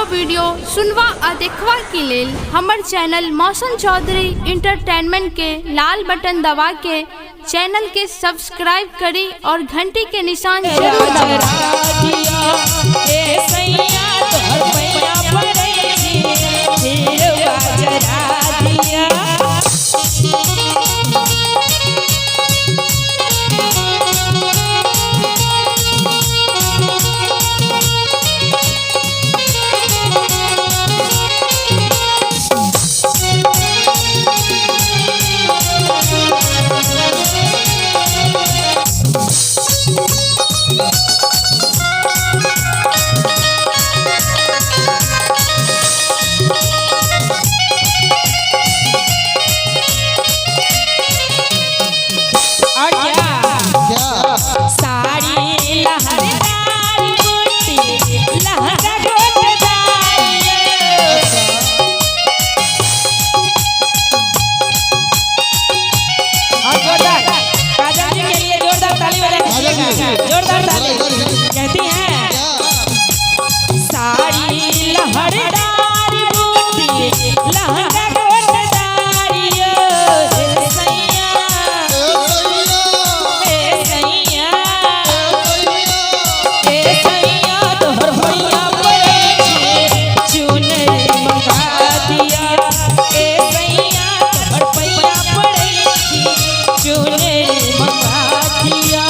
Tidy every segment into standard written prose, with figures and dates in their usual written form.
Audio video सुनवा आ देखवा के लेल हमर चैनल मौसम चौधरी इंटरटेनमेंट के लाल बटन दबा के चैनल के सब्सक्राइब करी और घंटी के निशान जरूर जोरदार ताली कहती हैं साड़ी लहरदार बूटी लहंगा गोटदारी ए सैया तोहर भैया पड़े चुनरी मंगा दिया ए सैया तोहर भैया पड़े चुनरी मंगा दिया।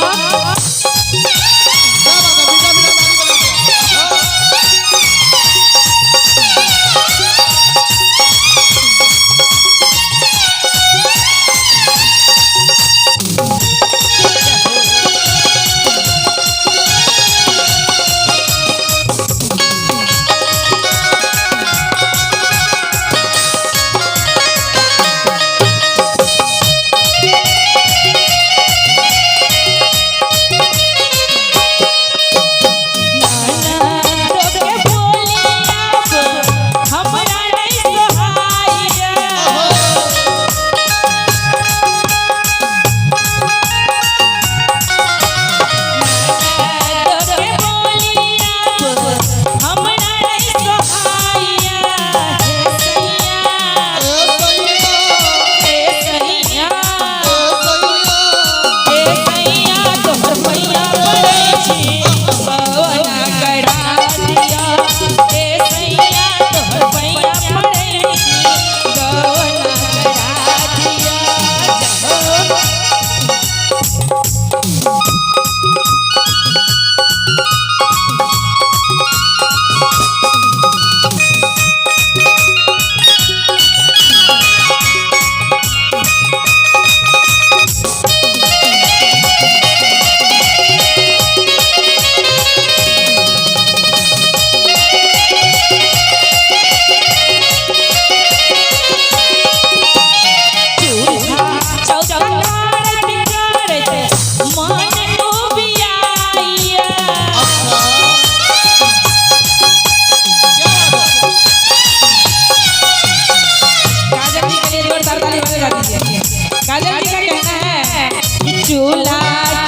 काजल जी का कहना है कि चूल्हा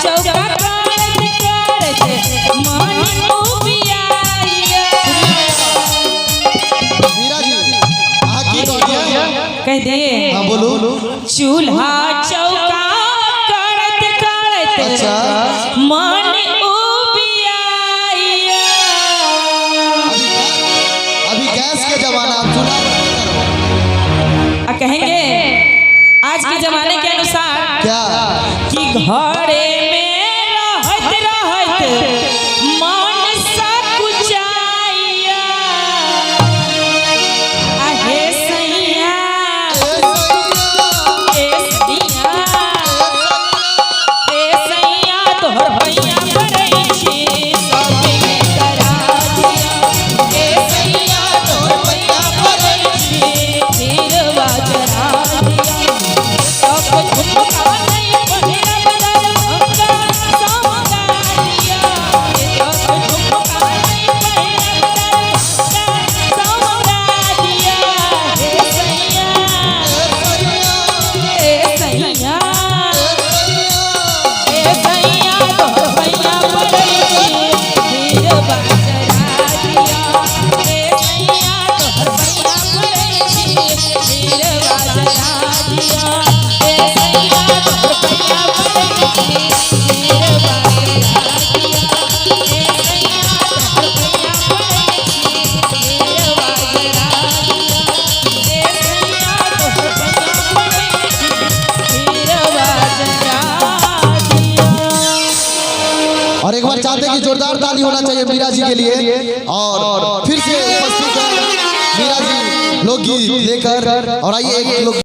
चौका करते मन उबियाइया। मीरा जी आगे कह दे। हां बोलो। चूल्हा चौका करते अच्छा मन उबियाइया। अभी गैस के जमाना आप चूल्हा कहेंगे आज के जमाने के अनुसार क्या कि घरे में रहत मन सकुचाइया आहे सैया तोहर भैया पड़े छी सबके करा दिया ए सैया तोहर भैया पड़े छी दिलवा जरा दिया सब झुमका नहीं पहिरा बदल की जोरदार ताली होना चाहिए मीरा जी के लिए। और फिर से उपस्थित मीरा जी लोकगीत लेकर और आइए एक लोकगीत